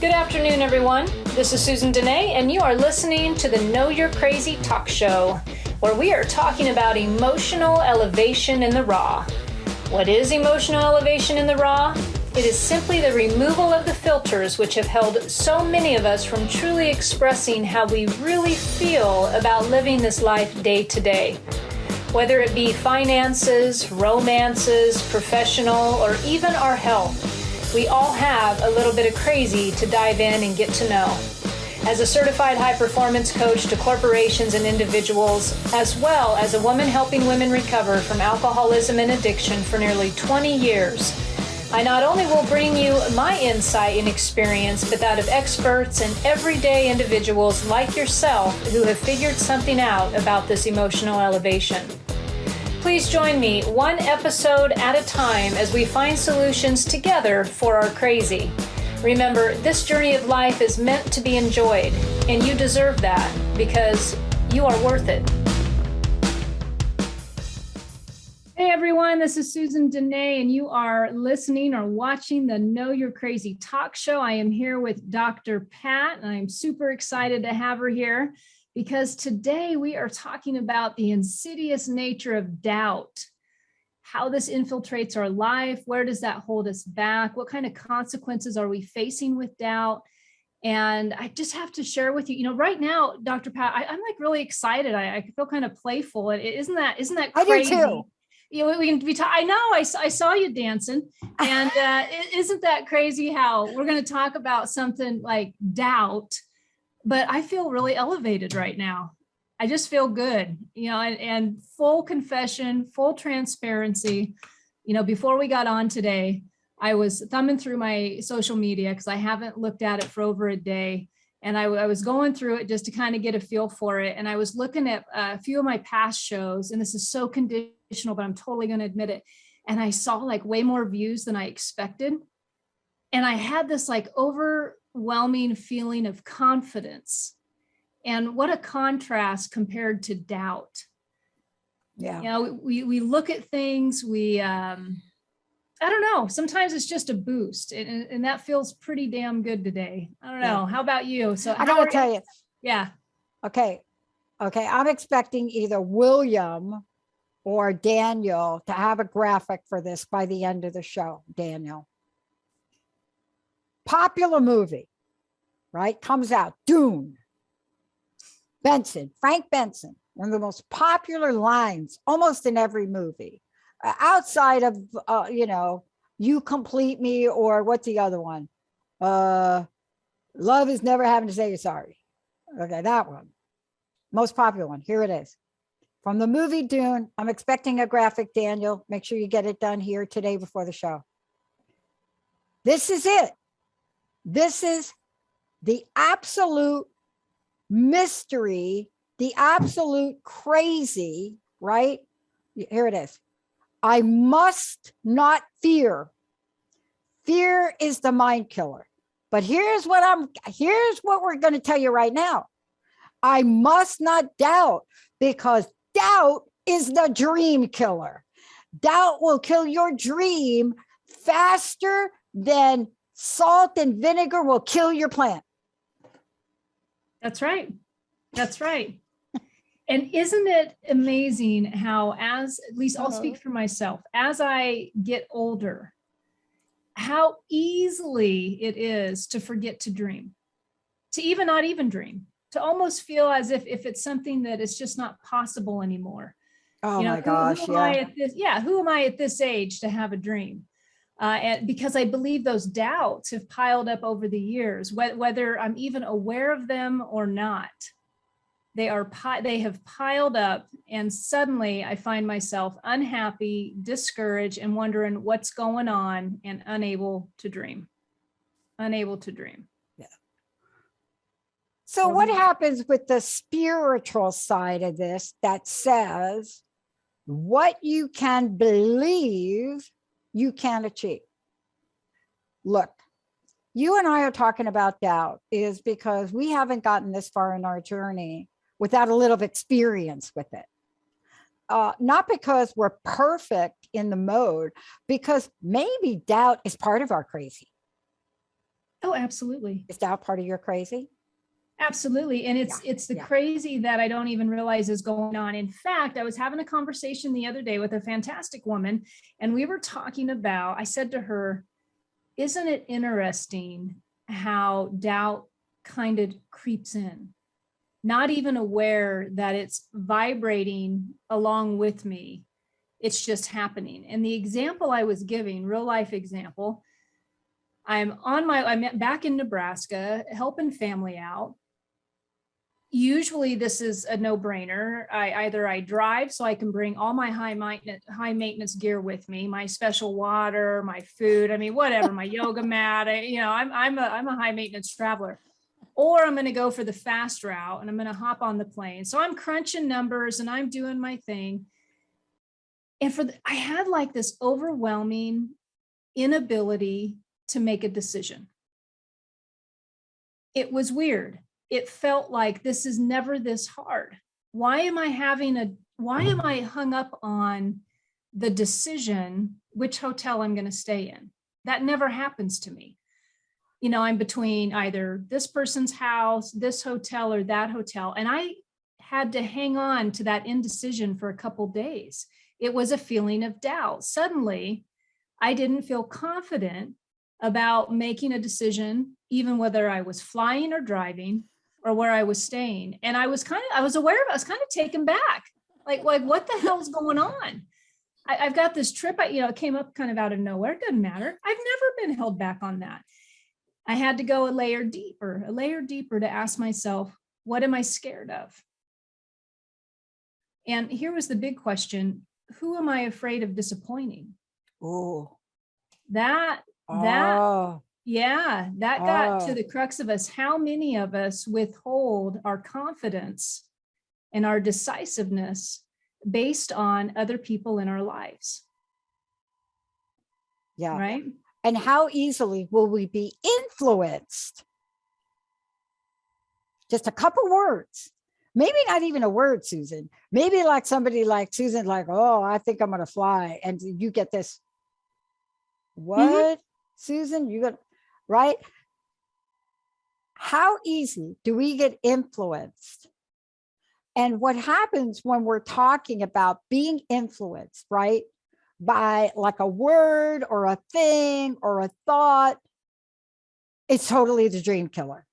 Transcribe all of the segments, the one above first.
Good afternoon, everyone. This is Susan Denee, and you are listening to the Know You're Crazy talk show, where we are talking about emotional elevation in the raw. What is emotional elevation in the raw? It is simply the removal of the filters which have held so many of us from truly expressing how we really feel about living this life day to day. Whether it be finances, romances, professional, or even our health, we all have a little bit of crazy to dive in and get to know. As a certified high-performance coach to corporations and individuals, as well as a woman helping women recover from alcoholism and addiction for nearly 20 years, I not only will bring you my insight and experience, but that of experts and everyday individuals like yourself who have figured something out about this emotional elevation. Please join me one episode at a time as we find solutions together for our crazy. Remember, this journey of life is meant to be enjoyed, and you deserve that because you are worth it. Hey everyone, this is Susan Denee, and you are listening or watching the Know You're Crazy talk show. I am here with Dr. Pat, and I'm super excited to have her here because today we are talking about the insidious nature of doubt, how this infiltrates our life, where does that hold us back, what kind of consequences are we facing with doubt. And I just have to share with you, right now, Dr. Pat, I'm like really excited. I feel kind of playful. Isn't that crazy? I do too. We can be. I know. I saw you dancing, and isn't that crazy? How we're going to talk about something like doubt, but I feel really elevated right now. I just feel good, and full confession, full transparency. Before we got on today, I was thumbing through my social media because I haven't looked at it for over a day. And I was going through it just to kind of get a feel for it. And I was looking at a few of my past shows, and this is so conditional, but I'm totally going to admit it. And I saw like way more views than I expected. And I had this like overwhelming feeling of confidence. And what a contrast compared to doubt. Yeah. We look at things, I don't know. Sometimes it's just a boost, and that feels pretty damn good today. I don't know. Yeah. How about you? So I gotta tell you. Yeah. Okay. I'm expecting either William or Daniel to have a graphic for this by the end of the show. Daniel. Popular movie, right? Comes out. Dune. Frank Benson. One of the most popular lines almost in every movie. Outside of, you complete me, or what's the other one? Love is never having to say you're sorry. Okay, that one. Most popular one. Here it is. From the movie Dune, I'm expecting a graphic, Daniel. Make sure you get it done here today before the show. This is it. This is the absolute mystery, the absolute crazy, right? Here it is. I must not fear. Fear is the mind killer. But here's what we're going to tell you right now. I must not doubt, because doubt is the dream killer. Doubt will kill your dream faster than salt and vinegar will kill your plant. That's right. That's right. And isn't it amazing how, at least I'll speak for myself, as I get older, how easily it is to forget to dream, to not even dream, to almost feel as if it's something that is just not possible anymore. Oh my gosh. Who am I at this age to have a dream? And because I believe those doubts have piled up over the years, whether I'm even aware of them or not. They have piled up, and suddenly I find myself unhappy, discouraged, and wondering what's going on, and unable to dream. Yeah. So what happens with the spiritual side of this that says what you can believe you can achieve? Look, you and I are talking about doubt is because we haven't gotten this far in our journey without a little experience with it. Not because we're perfect in the mode, because maybe doubt is part of our crazy. Oh, absolutely. Is doubt part of your crazy? Absolutely. And it's the Yeah. crazy that I don't even realize is going on. In fact, I was having a conversation the other day with a fantastic woman, and we were talking about, I said to her, isn't it interesting how doubt kind of creeps in, not even aware that it's vibrating along with me. It's just happening. And the example I was giving, real life example, I'm back in Nebraska helping family out. Usually this is a no-brainer. I drive so I can bring all my high maintenance gear with me, my special water, my food, I mean, whatever, my yoga mat. I'm a high maintenance traveler. Or I'm going to go for the fast route and I'm going to hop on the plane. So I'm crunching numbers and I'm doing my thing. And I had like this overwhelming inability to make a decision. It was weird. It felt like this is never this hard. Why am I hung up on the decision which hotel I'm going to stay in? That never happens to me. I'm between either this person's house, this hotel, or that hotel. And I had to hang on to that indecision for a couple of days. It was a feeling of doubt. Suddenly, I didn't feel confident about making a decision, even whether I was flying or driving or where I was staying. And I was aware of it. I was kind of taken back. Like what the hell's going on? I've got this trip, it came up kind of out of nowhere. It doesn't matter. I've never been held back on that. I had to go a layer deeper to ask myself, what am I scared of? And here was the big question. Who am I afraid of disappointing? Oh, that got to the crux of us. How many of us withhold our confidence and our decisiveness based on other people in our lives? Yeah. Right. And how easily will we be influenced? Just a couple words, maybe not even a word, Susan. Maybe like somebody like Susan, like, oh, I think I'm going to fly. And you get this, what, Susan, you got, right? How easy do we get influenced? And what happens when we're talking about being influenced, right? By like a word or a thing or a thought, it's totally the dream killer.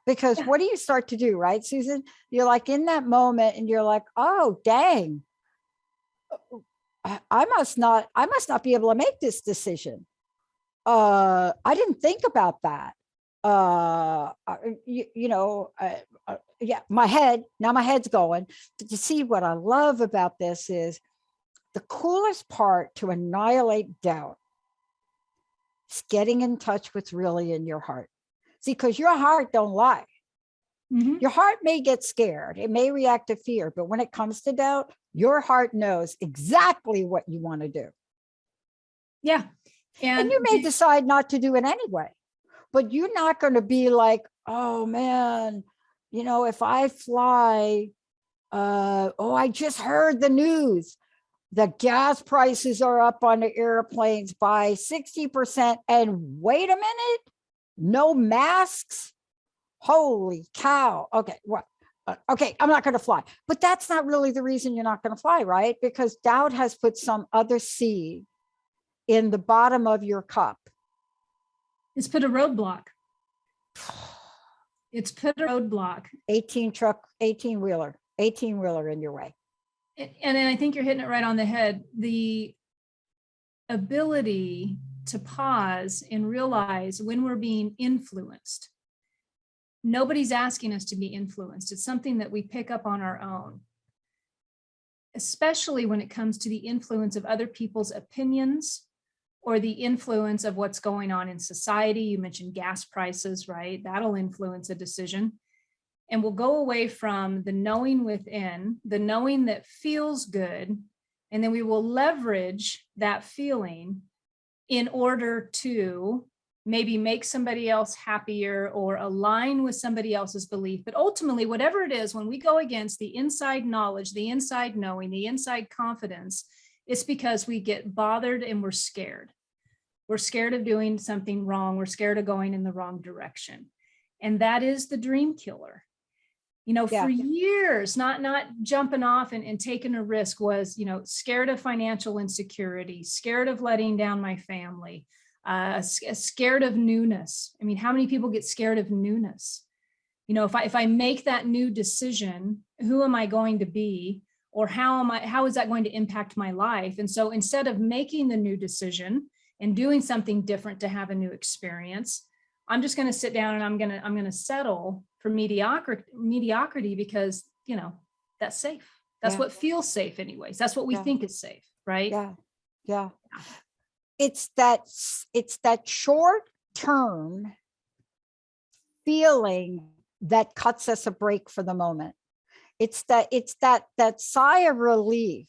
Because what do you start to do, right, Susan? You're like in that moment and you're like, oh, dang, I must not be able to make this decision. I didn't think about that. Yeah, my head's going. But you see, what I love about this is the coolest part to annihilate doubt is getting in touch with really in your heart. See, because your heart don't lie. Your heart may get scared. It may react to fear, but when it comes to doubt, your heart knows exactly what you want to do. Yeah. And you may decide not to do it anyway, but you're not going to be like, oh man, if I fly, I just heard the news. The gas prices are up on the airplanes by 60%. And wait a minute, no masks. Holy cow. Okay. Well, okay. I'm not going to fly, but that's not really the reason you're not going to fly, right? Because doubt has put some other seed in the bottom of your cup. It's put a roadblock. It's put a roadblock. 18-wheeler in your way. And then I think you're hitting it right on the head. The ability to pause and realize when we're being influenced. Nobody's asking us to be influenced. It's something that we pick up on our own, especially when it comes to the influence of other people's opinions or the influence of what's going on in society. You mentioned gas prices, right? That'll influence a decision. And we'll go away from the knowing within, the knowing that feels good, and then we will leverage that feeling in order to maybe make somebody else happier or align with somebody else's belief. But ultimately, whatever it is, when we go against the inside knowledge, the inside knowing, the inside confidence, it's because we get bothered and we're scared. We're scared of doing something wrong. We're scared of going in the wrong direction. And that is the dream killer. For years, not jumping off and taking a risk was, scared of financial insecurity, scared of letting down my family, scared of newness. I mean, how many people get scared of newness? If I make that new decision, who am I going to be? Or how is that going to impact my life? And so instead of making the new decision and doing something different to have a new experience, I'm just going to sit down and I'm going to settle for mediocrity because, that's safe. That's what feels safe anyways. That's what we think is safe, right? Yeah. It's that short term feeling that cuts us a break for the moment. It's that sigh of relief.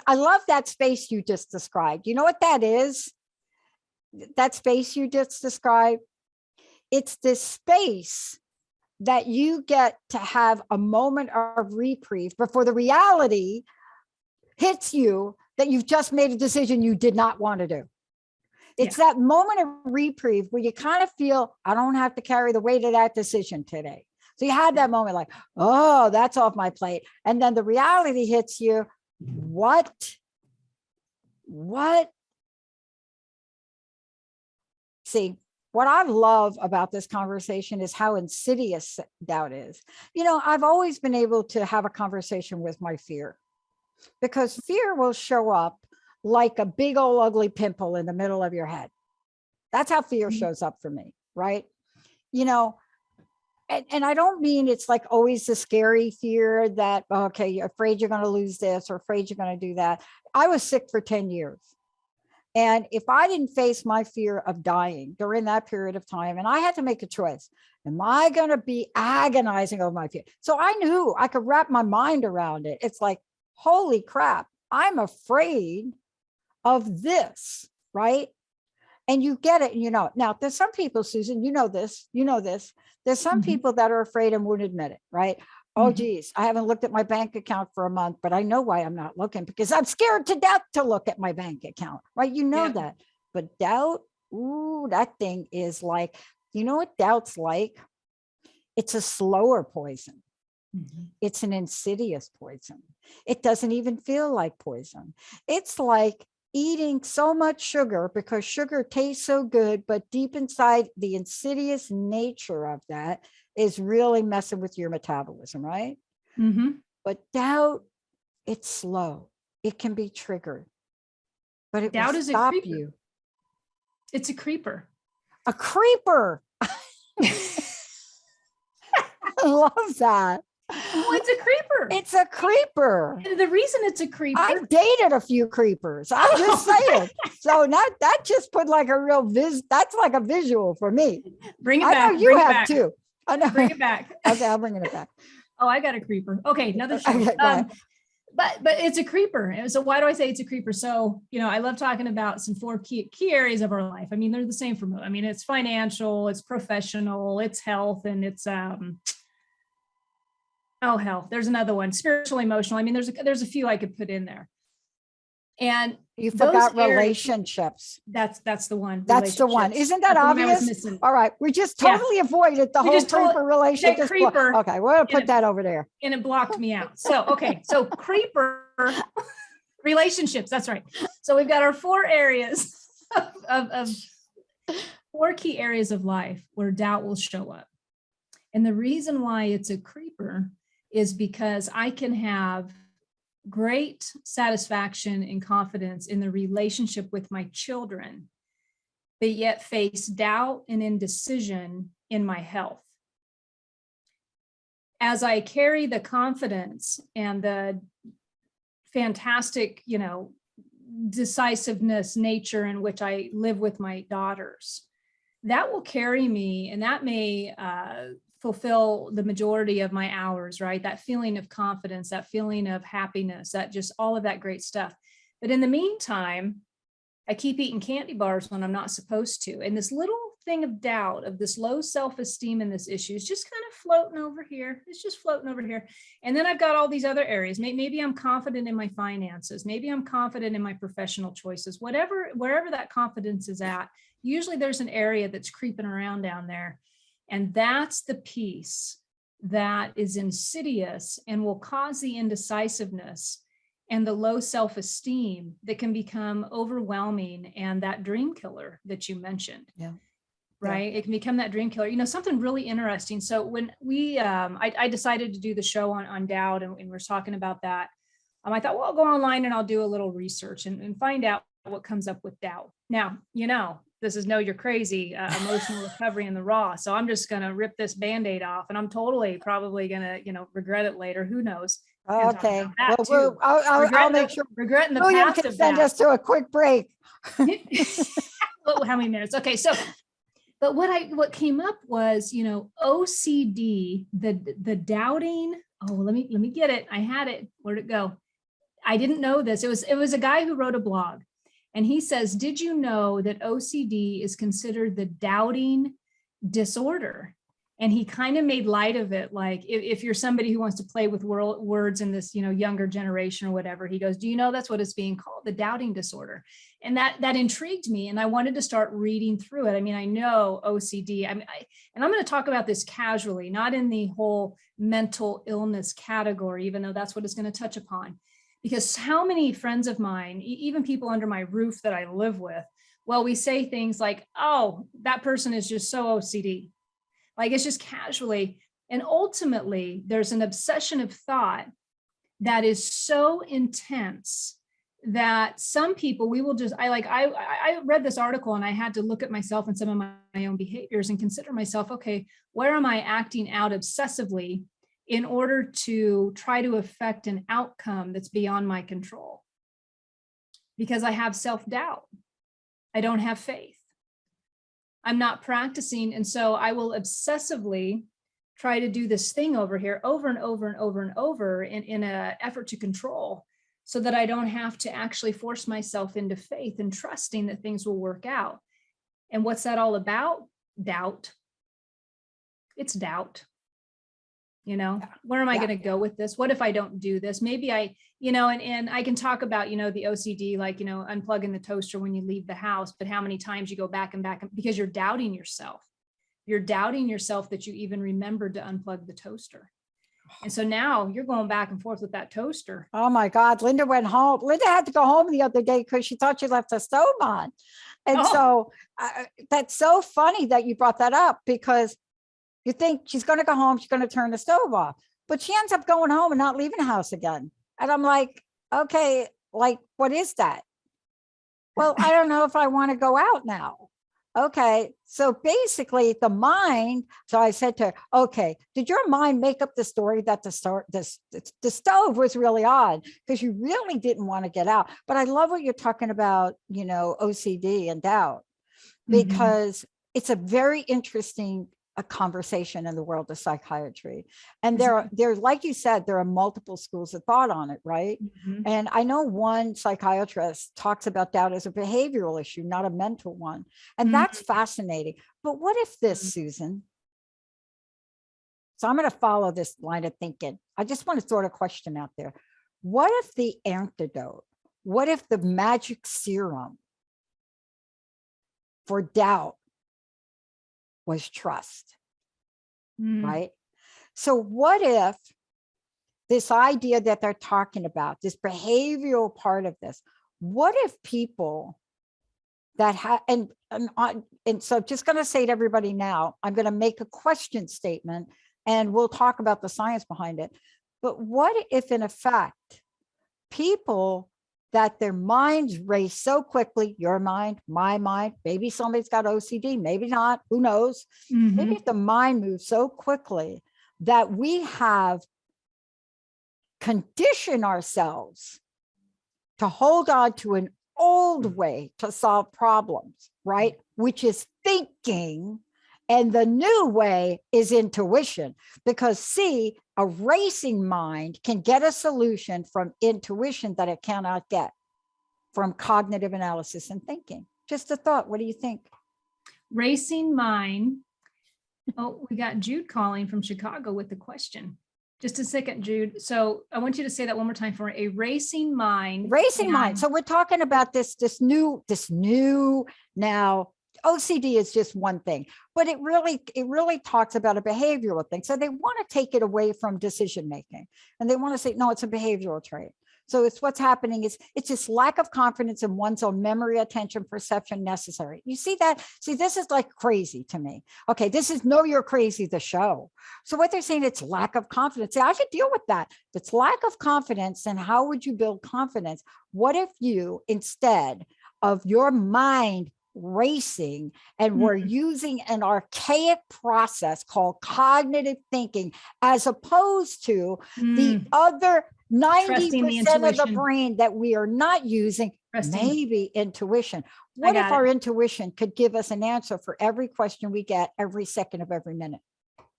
I love that space you just described. You know what that is? That space you just described? It's this space that you get to have a moment of reprieve before the reality hits you that you've just made a decision you did not want to do. It's that moment of reprieve where you kind of feel, I don't have to carry the weight of that decision today. So you had that moment like, oh, that's off my plate. And then the reality hits you. What? See, what I love about this conversation is how insidious doubt is. I've always been able to have a conversation with my fear, because fear will show up like a big old ugly pimple in the middle of your head. That's how fear shows up for me, right? And I don't mean it's like always the scary fear that, okay, you're afraid you're going to lose this or afraid you're going to do that. I was sick for 10 years. And if I didn't face my fear of dying during that period of time, and I had to make a choice, am I going to be agonizing over my fear? So I knew I could wrap my mind around it. It's like, holy crap, I'm afraid of this, right? And you get it. And now there's some people, Susan, you know this, there's some people that are afraid and won't admit it, right? Oh, geez, I haven't looked at my bank account for a month, but I know why I'm not looking, because I'm scared to death to look at my bank account, right? That. But doubt, ooh, that thing is like, you know what doubt's like? It's a slower poison. It's an insidious poison. It doesn't even feel like poison. It's like eating so much sugar because sugar tastes so good, but deep inside, the insidious nature of that is really messing with your metabolism, right? But doubt, it's slow. It can be triggered, but it doubt will stop you. It's a creeper. A creeper. I love that. Oh, it's a creeper. It's a creeper. And the reason it's a creeper. I've dated a few creepers. I'm just saying. So that just put like a real that's like a visual for me. Bring it back. I know you have too. I know. Bring it back. Okay, I'm bringing it back. Oh, I got a creeper. Okay, another show. Okay, but it's a creeper. So why do I say it's a creeper? So, I love talking about some 4 key areas of our life. I mean, they're the same for me. I mean, it's financial, it's professional, it's health, and it's health. There's another one, spiritual, emotional. I mean, there's a few I could put in there. And you forgot relationships. That's the one. That's the one. Isn't that obvious? All right. We just totally avoided the whole creeper relationship. Creeper. Okay. We're going to put that over there. And it blocked me out. So, okay. So creeper relationships. That's right. So we've got our 4 areas of 4 key areas of life where doubt will show up. And the reason why it's a creeper is because I can have great satisfaction and confidence in the relationship with my children, but yet face doubt and indecision in my health. As I carry the confidence and the fantastic, decisiveness nature in which I live with my daughters, that will carry me, and that may fulfill the majority of my hours, right? That feeling of confidence, that feeling of happiness, that just all of that great stuff. But in the meantime, I keep eating candy bars when I'm not supposed to. And this little thing of doubt, of this low self-esteem and this issue is just kind of floating over here. It's just floating over here. And then I've got all these other areas. Maybe I'm confident in my finances. Maybe I'm confident in my professional choices, wherever that confidence is at. Usually there's an area that's creeping around down there. And that's the piece that is insidious and will cause the indecisiveness and the low self-esteem that can become overwhelming, and that dream killer that you mentioned. Yeah. Right. It can become that dream killer. Something really interesting. So when I decided to do the show on doubt, and we're talking about that, I thought, well, I'll go online and I'll do a little research and find out what comes up with doubt. Now, this is Know You're Crazy, emotional recovery in the raw. So I'm just going to rip this Band-Aid off, and I'm totally probably going to, regret it later. Who knows? Okay. Well, I'll make sure regretting the William past can of send that. us to a quick break. How many minutes? Okay. So, but what came up was, OCD, the doubting. Oh, let me get it. I had it. Where'd it go? I didn't know this. It was a guy who wrote a blog, and he says, did you know that OCD is considered the doubting disorder? And he kind of made light of it. Like, if you're somebody who wants to play with words in this, younger generation or whatever, he goes, do you know that's what it's being called, the doubting disorder? And that intrigued me. And I wanted to start reading through it. I mean, I know OCD, and I'm going to talk about this casually, not in the whole mental illness category, even though that's what it's going to touch upon. Because how many friends of mine, even people under my roof that I live with, well, we say things like, oh, that person is just so OCD. Like, it's just casually. And ultimately, there's an obsession of thought that is so intense that some people, we will just, I read this article and I had to look at myself and some of my own behaviors and consider myself, okay, where am I acting out obsessively in order to try to affect an outcome that's beyond my control? Because I have self-doubt. I don't have faith. I'm not practicing. And so I will obsessively try to do this thing over here over and over and over and over in an effort to control, so that I don't have to actually force myself into faith and trusting that things will work out. And what's that all about? Doubt. It's doubt. Where am I going to go with this? What if I don't do this? Maybe I, and I can talk about, the OCD, like, unplugging the toaster when you leave the house, but how many times you go back and back, because you're doubting yourself. You're doubting yourself that you even remembered to unplug the toaster. And so now you're going back and forth with that toaster. Oh my God. Linda went home. Linda had to go home the other day because she thought she left the stove on. And so that's so funny that you brought that up, because you think she's going to go home, she's going to turn the stove off, but she ends up going home and not leaving the house again. And I'm like, okay, like, what is that? Well, I don't know if I want to go out now. Okay. So basically the mind, so I said to her, okay, did your mind make up the story that the stove was really odd because you really didn't want to get out? But I love what you're talking about, OCD and doubt, because it's a very interesting conversation in the world of psychiatry. And there, like you said, there are multiple schools of thought on it, right? And I know one psychiatrist talks about doubt as a behavioral issue, not a mental one. And that's fascinating. But what if this, Susan? So I'm going to follow this line of thinking. I just want to throw a question out there. What if the antidote, what if the magic serum for doubt was trust, right? So what if this idea that they're talking about, this behavioral part of this, what if people that have, and so just going to say to everybody now, I'm going to make a question statement and we'll talk about the science behind it. But what if in effect, people that their minds race so quickly, your mind, my mind, maybe somebody's got OCD, maybe not, who knows? Maybe if the mind moves so quickly that we have conditioned ourselves to hold on to an old way to solve problems, right? Which is thinking. And the new way is intuition, because see, a racing mind can get a solution from intuition that it cannot get from cognitive analysis and thinking. Just a thought. What do you think? racing mind. Oh, we got Jude calling from Chicago with the question. Just a second, Jude. So I want you to say that one more time for me. A racing mind. Racing mind. So we're talking about this new now. OCD is just one thing, but it really talks about a behavioral thing. So they want to take it away from decision making, and they want to say, no, it's a behavioral trait. So it's what's happening is it's this lack of confidence in one's own memory, attention, perception necessary. You see that? See, this is like crazy to me. Okay, this is Know You're Crazy, the show. So what they're saying, it's lack of confidence. See, I should deal with that. If it's lack of confidence, then how would you build confidence? What if you, instead of your mind racing, and we're using an archaic process called cognitive thinking, as opposed to the other 90% of the brain that we are not using, maybe intuition. What if our intuition could give us an answer for every question we get every second of every minute?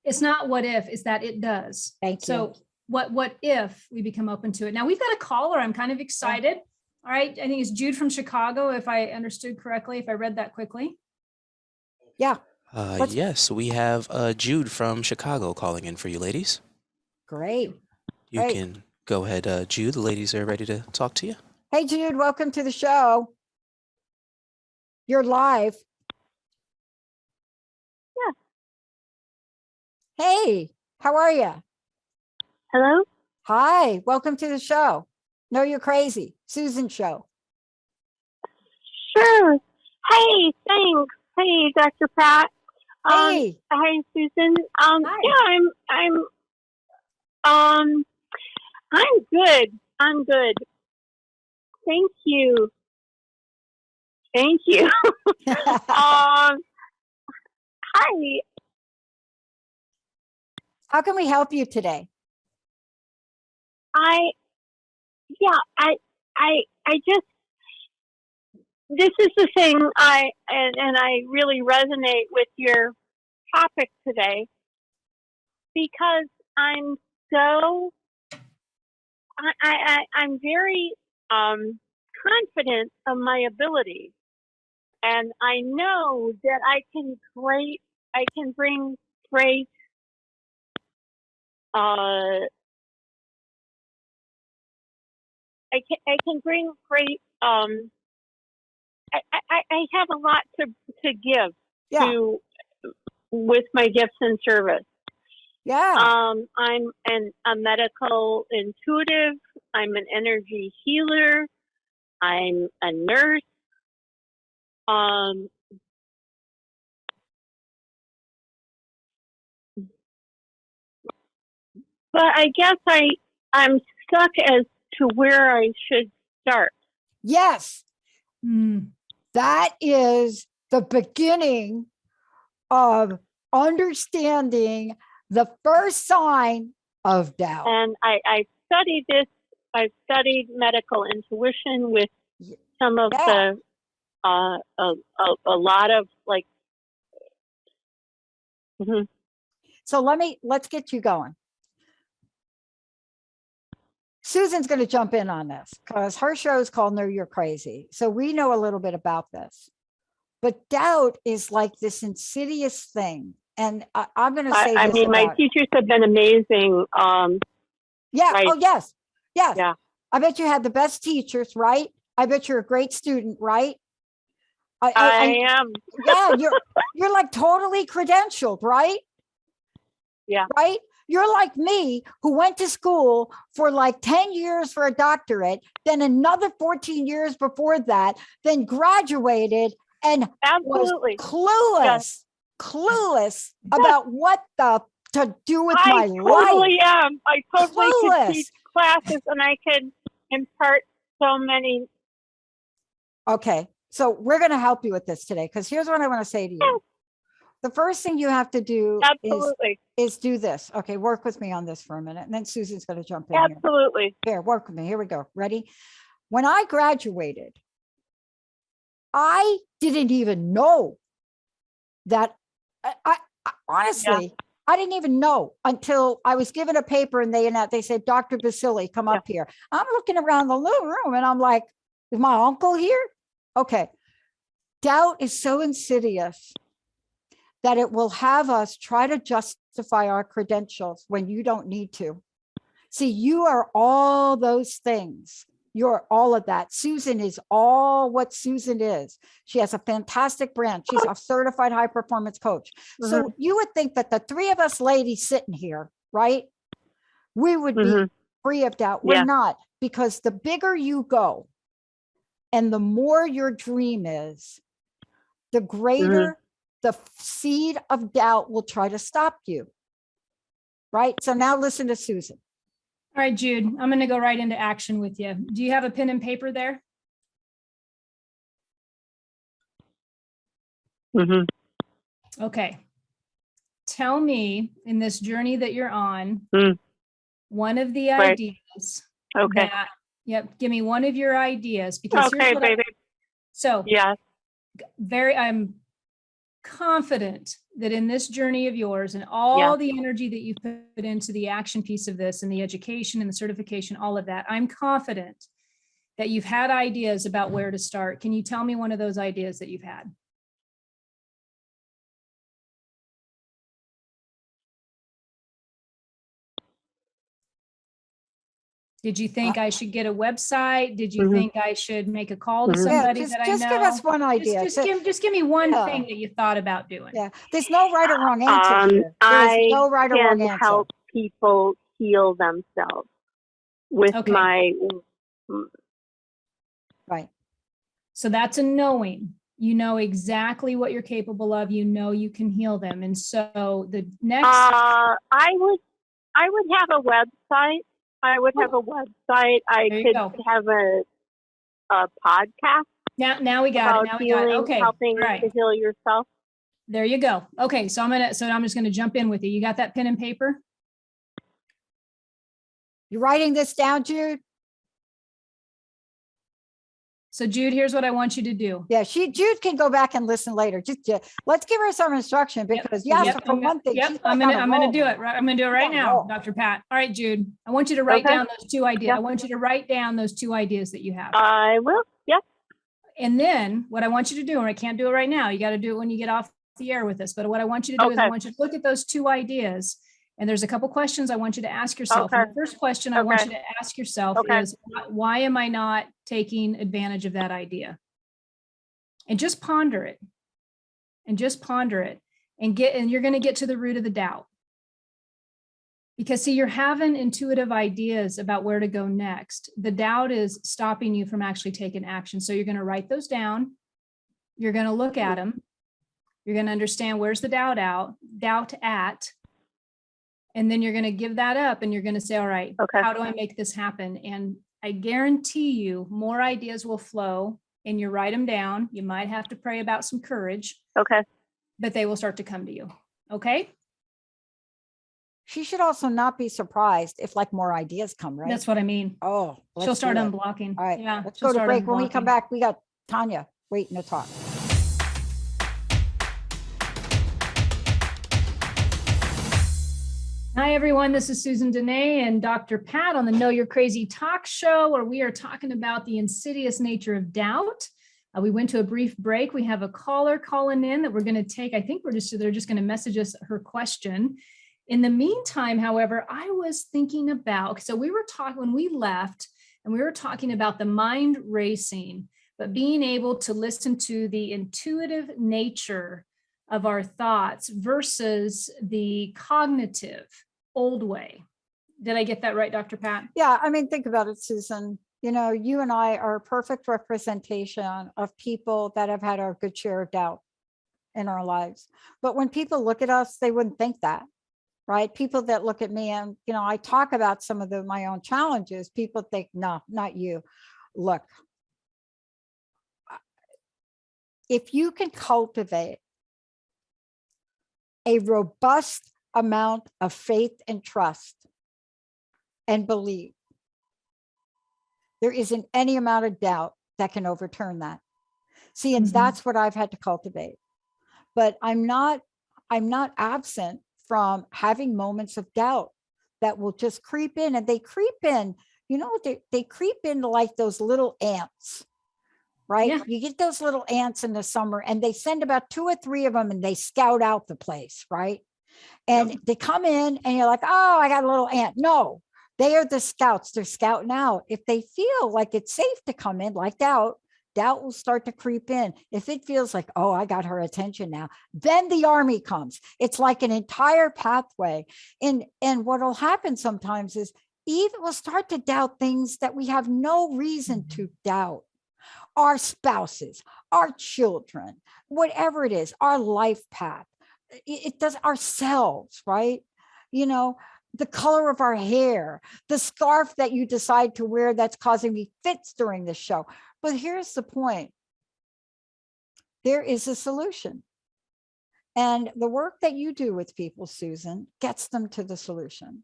It's not what if, it's that it does. Thank you. So what if we become open to it? Now we've got a caller. I'm kind of excited. All right. I think it's Jude from Chicago, if I understood correctly, if I read that quickly. Yeah. Yes, we have Jude from Chicago calling in for you, ladies. Great. You can go ahead, Jude. The ladies are ready to talk to you. Hey, Jude, welcome to the show. You're live. Yeah. Hey, how are you? Hello? Hi, welcome to the show. Know You're Crazy, Susan show. Sure. Hey, thanks. Hey, Dr. Pratt. Hey. Hi, Susan. Hi. Yeah, I'm good. I'm good. Thank you. Thank you. Hi. How can we help you today? I just, this is the thing I really resonate with your topic today, because I'm very confident of my ability, and I know that I can bring great I can bring great. I have a lot to give to with my gifts and service. Yeah. I'm a medical intuitive. I'm an energy healer. I'm a nurse. But I guess I'm stuck as to where I should start. Yes. That is the beginning of understanding the first sign of doubt. And I studied this. I've studied medical intuition with some of the a lot of like. So let's get you going. Susan's going to jump in on this because her show is called Know You're Crazy. So we know a little bit about this. But doubt is like this insidious thing. And I'm going to say I mean, my teachers have been amazing. Yeah. Right. Oh, yes. Yes. Yeah. I bet you had the best teachers, right? I bet you're a great student, right? I am. Yeah. You're like totally credentialed, right? Yeah. Right? You're like me, who went to school for like 10 years for a doctorate, then another 14 years before that, then graduated and Absolutely was clueless about what to do with my life. I totally am. I totally could teach classes and I can impart so many. Okay. So we're going to help you with this today, because here's what I want to say to you. The first thing you have to do is do this. Okay, work with me on this for a minute. And then Susan's going to jump in. Absolutely. Here, work with me. Here we go. Ready? When I graduated, I didn't even know that. I honestly, I didn't even know until I was given a paper and they said, Dr. Baccili, come up here. I'm looking around the little room and I'm like, is my uncle here? Okay. Doubt is so insidious. that it will have us try to justify our credentials when you don't need to. See, you are all those things. You're all of that. Susan is all what Susan is. She has a fantastic brand. She's a certified high performance coach. So you would think that the three of us ladies sitting here, right? We would be free of doubt. We're not, because the bigger you go and the more your dream is, the greater the seed of doubt will try to stop you. Right? So now listen to Susan. All right, Jude, I'm going to go right into action with you. Do you have a pen and paper there? Okay. Tell me, in this journey that you're on, one of the ideas. Okay. Yep. Give me one of your ideas, because Okay, baby. I'm confident that in this journey of yours and all the energy that you've put into the action piece of this and the education and the certification, all of that, I'm confident that you've had ideas about where to start. Can you tell me one of those ideas that you've had? Did you think I should get a website? Did you think I should make a call to somebody that I know? Just give us one idea. Just give me one thing that you thought about doing. Yeah, there's no right or wrong answer here. There's no right or wrong answer. I can help people heal themselves with my... Right. So that's a knowing. You know exactly what you're capable of. You know you can heal them. And so the next... I would have a website. I would have a website. I could have a podcast. Now we got it. Now we got it. Okay. Helping to heal yourself. There you go. Okay. So I'm just going to jump in with you. You got that pen and paper? You writing this down, Jude? So Jude, here's what I want you to do. Yeah, Jude can go back and listen later. Just let's give her some instruction, because for one thing. I'm gonna do it. Right, I'm gonna do it right now, Dr. Pat. All right, Jude. I want you to write down those two ideas. I want you to write down those two ideas that you have. I will. Yep. And then what I want you to do, and I can't do it right now, you got to do it when you get off the air with us. But what I want you to do is I want you to look at those two ideas. And there's a couple questions I want you to ask yourself. And the first question I want you to ask yourself is, why am I not taking advantage of that idea? And just ponder it. And you're going to get to the root of the doubt. Because see, you're having intuitive ideas about where to go next. The doubt is stopping you from actually taking action. So you're going to write those down. You're going to look at them. You're going to understand, where's the doubt at. And then you're going to give that up and you're going to say, all right, how do I make this happen? And I guarantee you more ideas will flow, and you write them down. You might have to pray about some courage. But they will start to come to you. Okay. She should also not be surprised if more ideas come, right? That's what I mean. Oh, she'll start unblocking. All right. Yeah. Let's go to break. When we come back, we got Tanya waiting to talk. Hi, everyone. This is Susan Denee and Dr. Pat on the Know You're Crazy talk show, where we are talking about the insidious nature of doubt. We went to a brief break. We have a caller calling in that we're going to take. I think they're just going to message us her question. In the meantime, however, I was thinking about, so we were talking when we left, and we were talking about the mind racing, but being able to listen to the intuitive nature of our thoughts versus the cognitive old way. Did I get that right, Dr. Pat? Yeah, I mean, think about it, Susan. You and I are a perfect representation of people that have had our good share of doubt in our lives. But when people look at us, they wouldn't think that, right? People that look at me and, I talk about some of my own challenges. People think, no, not you. Look, if you can cultivate a robust amount of faith and trust and belief, there isn't any amount of doubt that can overturn that. See, and that's what I've had to cultivate. But I'm not absent from having moments of doubt that will just creep in, and they creep in, they creep in like those little ants. right? Yeah. You get those little ants in the summer and they send about 2 or 3 of them and they scout out the place, right? And they come in and you're like, oh, I got a little ant. No, they are the scouts. They're scouting out. If they feel like it's safe to come in, like doubt will start to creep in. If it feels like, oh, I got her attention now, then the army comes. It's like an entire pathway. And what will happen sometimes is Eve will start to doubt things that we have no reason to doubt. Our spouses, our children, whatever it is, our life path. It does ourselves, right? You know, the color of our hair, the scarf that you decide to wear that's causing me fits during the show. But here's the point. There is a solution. And the work that you do with people, Susan, gets them to the solution.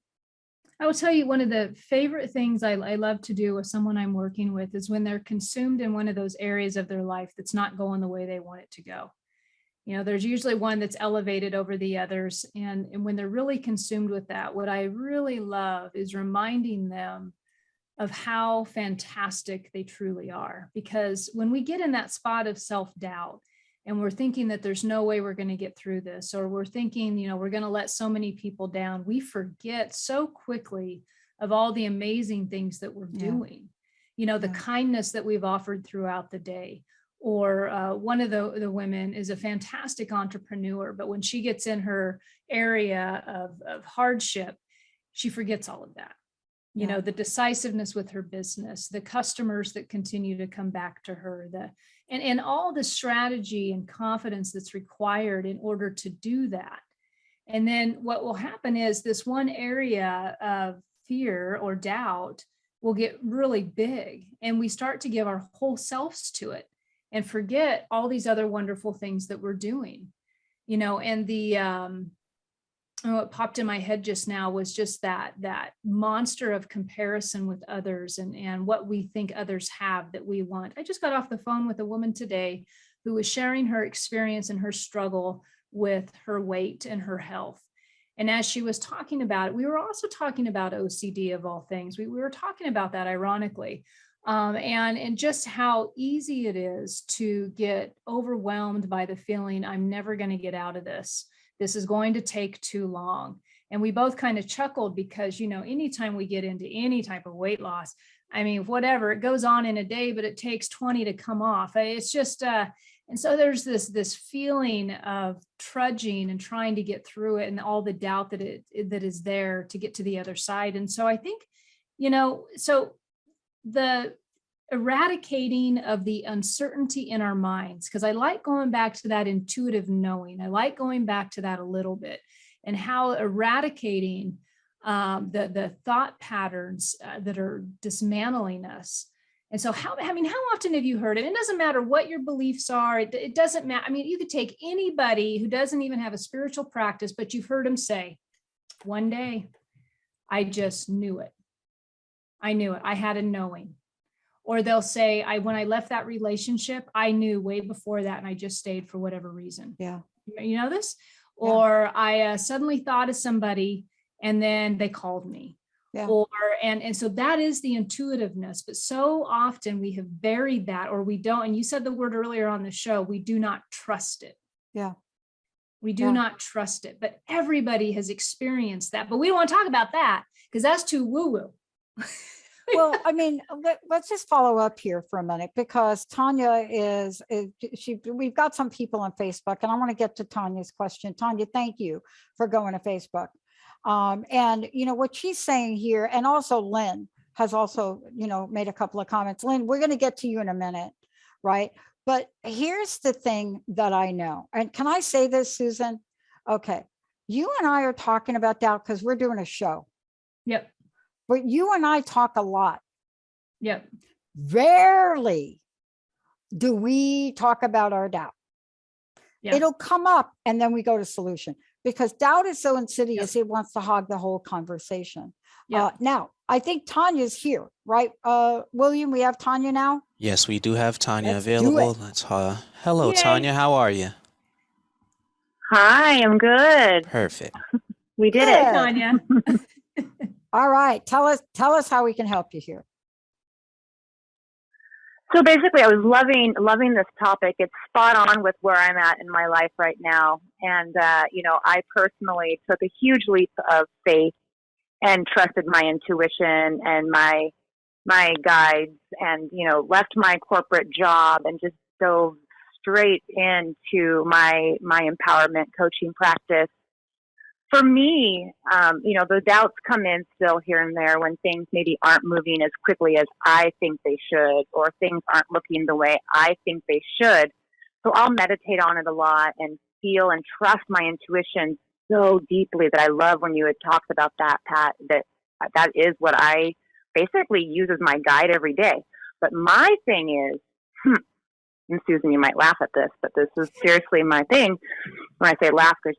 I will tell you, one of the favorite things I love to do with someone I'm working with is when they're consumed in one of those areas of their life that's not going the way they want it to go. You know, there's usually one that's elevated over the others. And when they're really consumed with that, what I really love is reminding them of how fantastic they truly are. Because when we get in that spot of self-doubt and we're thinking that there's no way we're going to get through this, or we're thinking, you know, we're going to let so many people down, we forget so quickly of all the amazing things that we're doing, you know, the kindness that we've offered throughout the day. Or one of the women is a fantastic entrepreneur, but when she gets in her area of hardship, she forgets all of that. You know, the decisiveness with her business, the customers that continue to come back to her, and all the strategy and confidence that's required in order to do that. And then what will happen is this one area of fear or doubt will get really big, and we start to give our whole selves to it and forget all these other wonderful things that we're doing, you know. And what popped in my head just now was just that monster of comparison with others and what we think others have that we want. I just got off the phone with a woman today who was sharing her experience and her struggle with her weight and her health. And as she was talking about it, we were also talking about OCD of all things. We were talking about that ironically. And just how easy it is to get overwhelmed by the feeling, I'm never going to get out of this. This is going to take too long. And we both kind of chuckled because, you know, anytime we get into any type of weight loss, I mean, whatever, it goes on in a day, but it takes 20 to come off. It's just, and so there's this feeling of trudging and trying to get through it and all the doubt that is there to get to the other side. And so I think, you know, so the eradicating of the uncertainty in our minds, because I like going back to that intuitive knowing. I like going back to that a little bit, and how eradicating the thought patterns that are dismantling us. And so how often have you heard it? It doesn't matter what your beliefs are. It doesn't matter. I mean, you could take anybody who doesn't even have a spiritual practice, but you've heard them say, one day, I just knew it. I knew it. I had a knowing. Or they'll say, when I left that relationship, I knew way before that, and I just stayed for whatever reason. Yeah. You know this? Yeah. Or I suddenly thought of somebody and then they called me. Yeah. Or, and so that is the intuitiveness, but so often we have buried that, or we don't. And you said the word earlier on the show, we do not trust it. Yeah. We do not trust it, but everybody has experienced that. But we don't want to talk about that because that's too woo-woo. Well, I mean, let's just follow up here for a minute, because Tanya we've got some people on Facebook, and I want to get to Tanya's question. Tanya, thank you for going to Facebook. And you know what she's saying here, and also Lynn has also, you know, made a couple of comments. Lynn, we're going to get to you in a minute, right? But here's the thing that I know, and can I say this, Susan? Okay, you and I are talking about doubt because we're doing a show. Yep. But you and I talk a lot. Yep. Rarely do we talk about our doubt. Yeah. It'll come up and then we go to solution, because doubt is so insidious. It wants to hog the whole conversation. Now, I think Tanya's here, right? William, we have Tanya now? Yes, we do have Tanya available. Let's hello, Yay. Tanya. How are you? Hi, I'm good. Perfect. We did it, Tanya. All right. Tell us how we can help you here. So basically, I was loving this topic. It's spot on with where I'm at in my life right now. And, I personally took a huge leap of faith and trusted my intuition and my guides and, left my corporate job and just dove straight into my empowerment coaching practice. For me, the doubts come in still here and there when things maybe aren't moving as quickly as I think they should, or things aren't looking the way I think they should. So I'll meditate on it a lot and feel and trust my intuition so deeply that I love when you had talked about that, Pat, that is what I basically use as my guide every day. But my thing is, and Susan, you might laugh at this, but this is seriously my thing. When I say laugh, because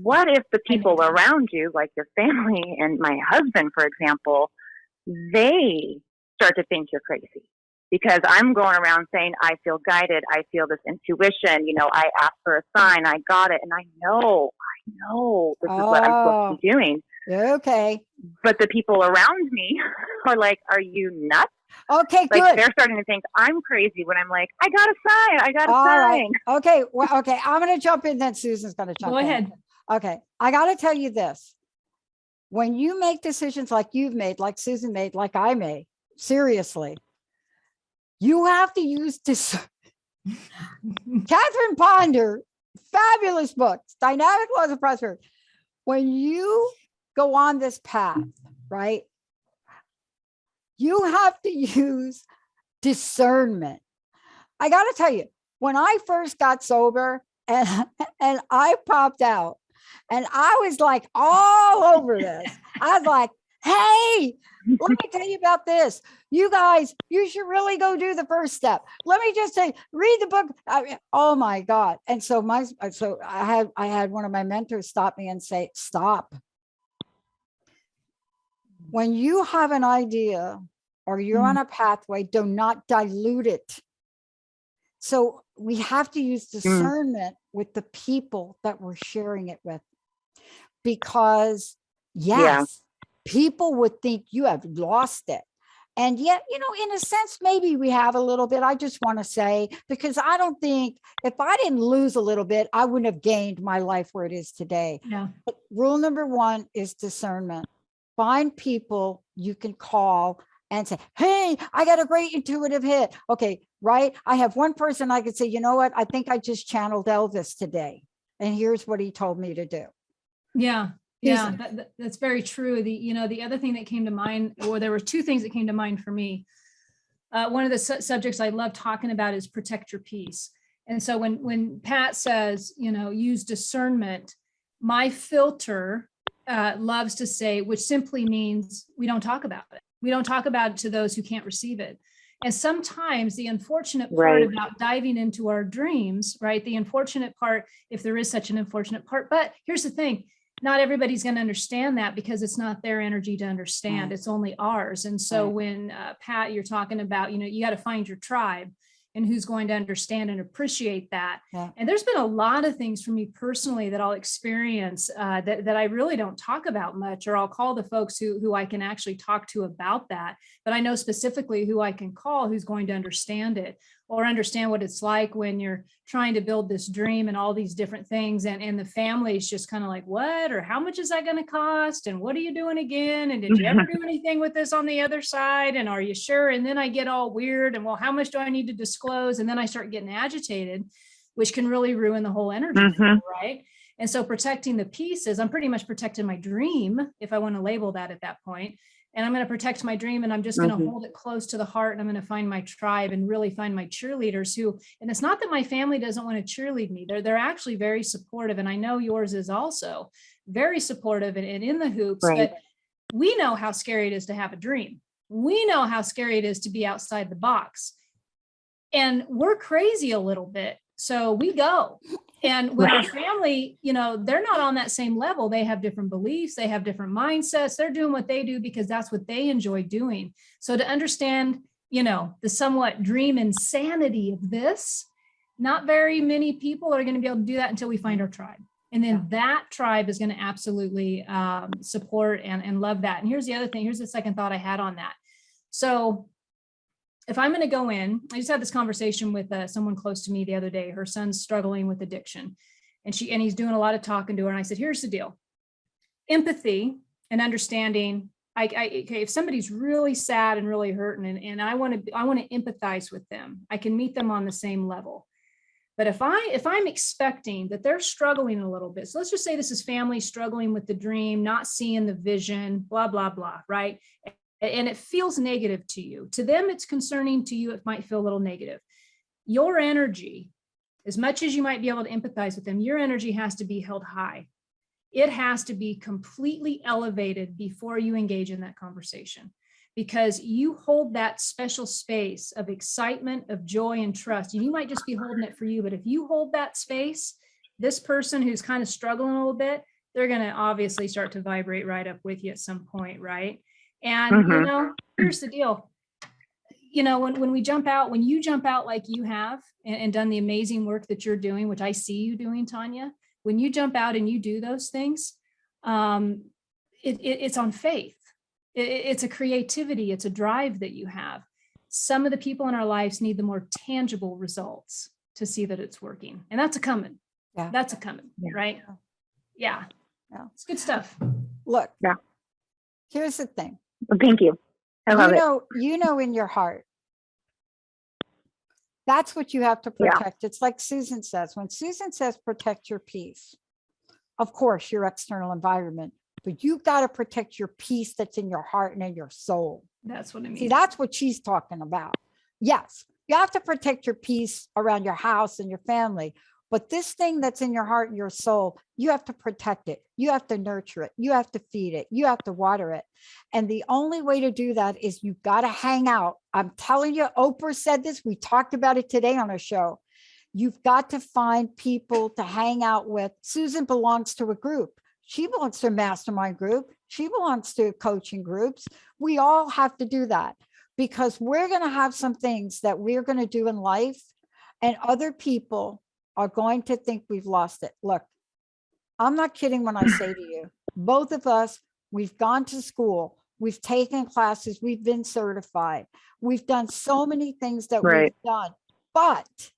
what if the people around you, like your family and my husband, for example, they start to think you're crazy? Because I'm going around saying, I feel guided. I feel this intuition. I asked for a sign. I got it. And I know this is what I'm supposed to be doing. Okay. But the people around me are like, are you nuts? Okay, like good. They're starting to think I'm crazy when I'm like, I got a sign. I got a All sign. right. Okay. Well, okay. I'm going to jump in. Then Susan's going to jump in. Go ahead. Okay. I got to tell you this. When you make decisions like you've made, like Susan made, like I made, seriously, you have to use this. Catherine Ponder, fabulous books, Dynamic Laws of Prosperity. When you go on this path, right, you have to use discernment. I got to tell you, when I first got sober and I popped out and I was like all over this, I was like, hey, let me tell you about this. You guys, you should really go do the first step. Let me just say, read the book. Oh my God. And so I had one of my mentors stop me and say, stop. When you have an idea or you're on a pathway, do not dilute it. So we have to use discernment with the people that we're sharing it with, because people would think you have lost it. And yet, in a sense, maybe we have a little bit. I just want to say, because I don't think if I didn't lose a little bit, I wouldn't have gained my life where it is today. Yeah. But rule number one is discernment. Find people you can call and say, hey, I got a great intuitive hit. Okay, right? I have one person I could say, you know what? I think I just channeled Elvis today. And here's what he told me to do. Yeah. Yeah, that's very true. The other thing that came to mind, or there were two things that came to mind for me. One of the subjects I love talking about is protect your peace. And so when Pat says, use discernment, my filter loves to say, which simply means we don't talk about it. We don't talk about it to those who can't receive it. And sometimes the unfortunate part about diving into our dreams, right? The unfortunate part, if there is such an unfortunate part, but here's the thing. Not everybody's going to understand that because it's not their energy to understand. Right. It's only ours. And so when Pat, you're talking about, you got to find your tribe and who's going to understand and appreciate that. Yeah. And there's been a lot of things for me personally that I'll experience that I really don't talk about much, or I'll call the folks who I can actually talk to about that. But I know specifically who I can call who's going to understand it, or understand what it's like when you're trying to build this dream and all these different things. And the family is just kind of like, what, or how much is that going to cost? And what are you doing again? And did you ever do anything with this on the other side? And are you sure? And then I get all weird and, well, how much do I need to disclose? And then I start getting agitated, which can really ruin the whole energy, right? And so protecting the pieces, I'm pretty much protecting my dream, if I want to label that at that point. And I'm going to protect my dream, and I'm just going to hold it close to the heart, and I'm going to find my tribe and really find my cheerleaders who, and it's not that my family doesn't want to cheerlead me. They're actually very supportive. And I know yours is also very supportive and in the hoops, but we know how scary it is to have a dream. We know how scary it is to be outside the box, and we're crazy a little bit. So we go. And when our family, they're not on that same level. They have different beliefs. They have different mindsets. They're doing what they do because that's what they enjoy doing. So to understand, the somewhat dream insanity of this, not very many people are going to be able to do that until we find our tribe. And then that tribe is going to absolutely support and love that. And here's the other thing. Here's the second thought I had on that. So if I'm going to go in, I just had this conversation with someone close to me the other day. Her son's struggling with addiction, and he's doing a lot of talking to her. And I said, here's the deal: empathy and understanding. Okay, if somebody's really sad and really hurting, and I want to empathize with them, I can meet them on the same level. But if I'm expecting that they're struggling a little bit, so let's just say this is family struggling with the dream, not seeing the vision, blah, blah, blah, right? And it feels negative to you. To them, it's concerning. To you, it might feel a little negative. Your energy, as much as you might be able to empathize with them, your energy has to be held high. It has to be completely elevated before you engage in that conversation, because you hold that special space of excitement, of joy and trust. And you might just be holding it for you, but if you hold that space, this person who's kind of struggling a little bit, they're going to obviously start to vibrate right up with you at some point, right? And, you know, here's the deal. You know, when you jump out like you have and done the amazing work that you're doing, which I see you doing, Tanya, when you jump out and you do those things, it's on faith. It's a creativity. It's a drive that you have. Some of the people in our lives need the more tangible results to see that it's working. And that's a coming. Yeah. That's a coming, right? Yeah. It's good stuff. Look, here's the thing. Well, thank you. I love it. You know, in your heart, that's what you have to protect. It's like Susan says, when Susan says, protect your peace, of course, your external environment, but you've got to protect your peace that's in your heart and in your soul. That's what I mean. See, that's what she's talking about. Yes, you have to protect your peace around your house and your family, but this thing that's in your heart and your soul, you have to protect it. You have to nurture it. You have to feed it. You have to water it. And the only way to do that is you've got to hang out. I'm telling you, Oprah said this. We talked about it today on our show. You've got to find people to hang out with. Susan belongs to a group. She belongs to a mastermind group. She belongs to coaching groups. We all have to do that, because we're going to have some things that we're going to do in life, and other people are going to think we've lost it. Look, I'm not kidding when I say to you, both of us, we've gone to school, we've taken classes, we've been certified, we've done so many things that we've done, but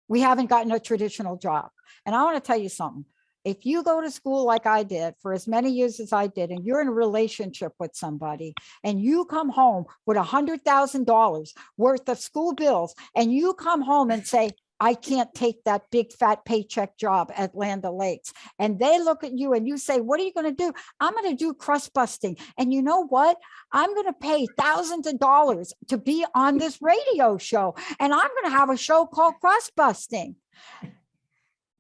we haven't gotten a traditional job. And I want to tell you something. If you go to school like I did for as many years as I did, and you're in a relationship with somebody, and you come home with $100,000 worth of school bills, and you come home and say, I can't take that big fat paycheck job at Land O'Lakes. And they look at you and you say, what are you going to do? I'm going to do crust busting. And you know what? I'm going to pay thousands of dollars to be on this radio show. And I'm going to have a show called Crust Busting.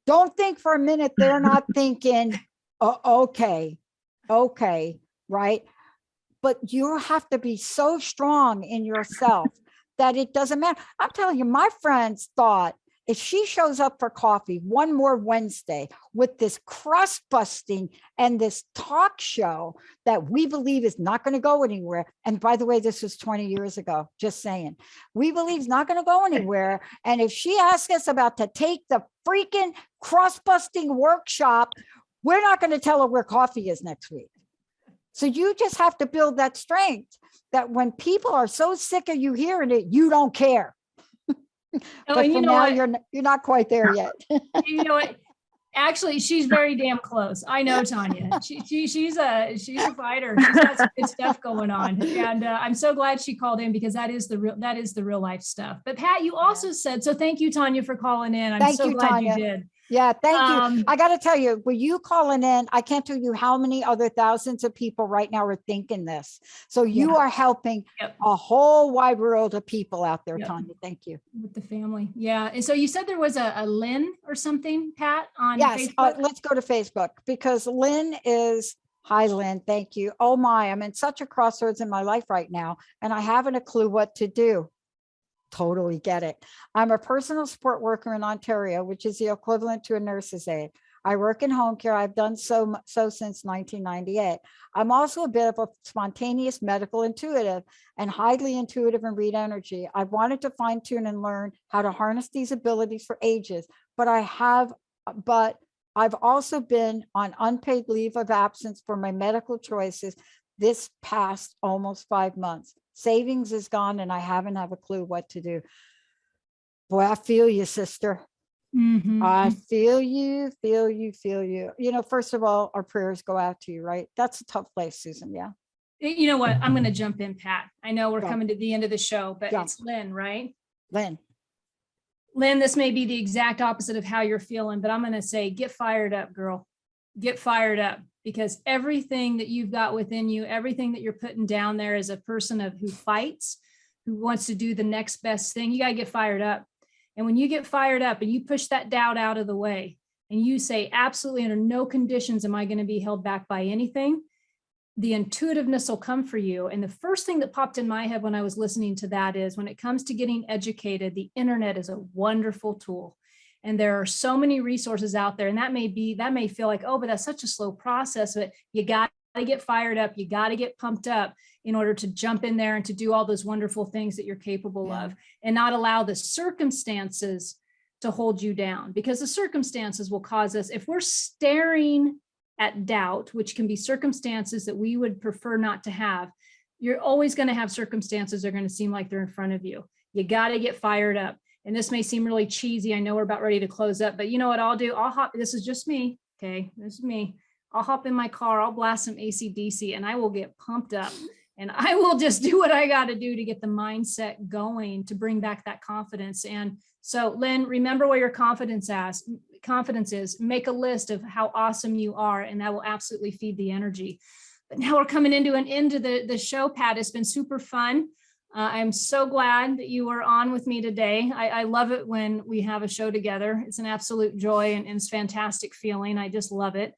Don't think for a minute they're not thinking, oh, okay, right? But you have to be so strong in yourself that it doesn't matter. I'm telling you, my friends thought, if she shows up for coffee one more Wednesday with this crust busting and this talk show that we believe is not going to go anywhere. And by the way, this was 20 years ago, just saying, we believe it's not going to go anywhere. And if she asks us about to take the freaking crust busting workshop, we're not going to tell her where coffee is next week. So you just have to build that strength that when people are so sick of you hearing it, you don't care. But and for now, you're not quite there yet. You know what? Actually, she's very damn close. I know Tanya. She's a fighter. She's got some good stuff going on, and I'm so glad she called in, because that is the real life stuff. But Pat, you also said so. Thank you, Tanya, for calling in. I'm so glad Tanya. You did. Yeah, thank you. I got to tell you, were you calling in? I can't tell you how many other thousands of people right now are thinking this. So you are helping a whole wide world of people out there, Tanya. Thank you. With the family. Yeah. And so you said there was a Lynn or something, Pat, on Facebook? Let's go to Facebook, because Lynn is, hi, Lynn. Thank you. Oh my, I'm in such a crossroads in my life right now, and I haven't a clue what to do. Totally get it. I'm a personal support worker in Ontario, which is the equivalent to a nurse's aide. I work in home care. I've done so since 1998. I'm also a bit of a spontaneous medical intuitive and highly intuitive and read energy. I wanted to fine tune and learn how to harness these abilities for ages, but I've also been on unpaid leave of absence for my medical choices this past almost 5 months. Savings is gone and I haven't have a clue what to do. Boy, I feel you, sister. Mm-hmm. I feel you. You know, first of all, our prayers go out to you, right? That's a tough place, Susan. Yeah. You know what? I'm going to jump in, Pat. I know we're Yeah. coming to the end of the show, but Yeah. it's Lynn, right? Lynn, this may be the exact opposite of how you're feeling, but I'm going to say, get fired up, girl. Get fired up, because everything that you've got within you, everything that you're putting down there as a person who fights, who wants to do the next best thing, you got to get fired up. And when you get fired up and you push that doubt out of the way and you say, absolutely under no conditions am I going to be held back by anything, the intuitiveness will come for you. And the first thing that popped in my head when I was listening to that is, when it comes to getting educated, the internet is a wonderful tool. And there are so many resources out there. And that may feel like, oh, but that's such a slow process, but you got to get fired up. You got to get pumped up in order to jump in there and to do all those wonderful things that you're capable of, and not allow the circumstances to hold you down, because the circumstances will cause us, if we're staring at doubt, which can be circumstances that we would prefer not to have, you're always going to have circumstances that are going to seem like they're in front of you. You got to get fired up. And this may seem really cheesy. I know we're about ready to close up, but you know what I'll do? I'll hop. This is just me. Okay. This is me. I'll hop in my car. I'll blast some AC/DC and I will get pumped up, and I will just do what I got to do to get the mindset going to bring back that confidence. And so, Lynn, remember where your confidence is. Make a list of how awesome you are, and that will absolutely feed the energy. But now we're coming into an end of the show, Pat. It's been super fun. I'm so glad that you were on with me today. I love it when we have a show together. It's an absolute joy and it's a fantastic feeling. I just love it.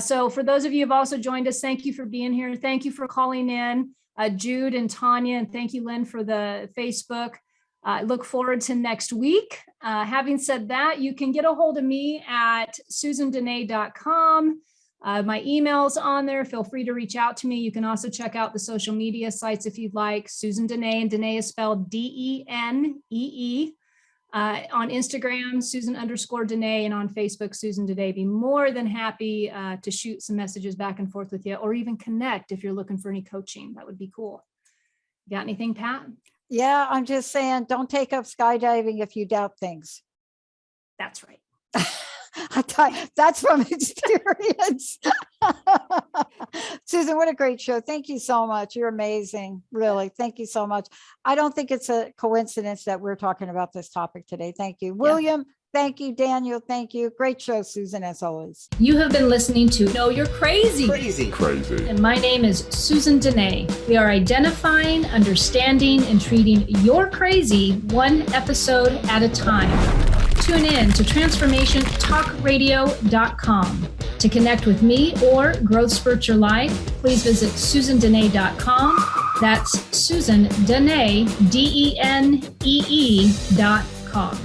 So for those of you who have also joined us, thank you for being here. Thank you for calling in, Jude and Tanya, and thank you, Lynn, for the Facebook. I look forward to next week. Having said that, you can get a hold of me at susandenee.com. My email's on there. Feel free to reach out to me. You can also check out the social media sites if you'd like. Susan Denee, and Denee is spelled Denee. On Instagram, Susan_Denee, and on Facebook, Susan Denee. Be more than happy to shoot some messages back and forth with you, or even connect if you're looking for any coaching. That would be cool. You got anything, Pat? Yeah, I'm just saying, don't take up skydiving if you doubt things. That's right. That's from experience. Susan, what a great show. Thank you so much. You're amazing. Really. Thank you so much. I don't think it's a coincidence that we're talking about this topic today. Thank you. William, thank you. Daniel, thank you. Great show, Susan, as always. You have been listening to Know You're Crazy. Crazy. And my name is Susan Denee. We are identifying, understanding, and treating your crazy one episode at a time. Tune in to transformationtalkradio.com. To connect with me or Growth Spurt Your Life, please visit susandenee.com. That's Susan Denee, DENEE.com.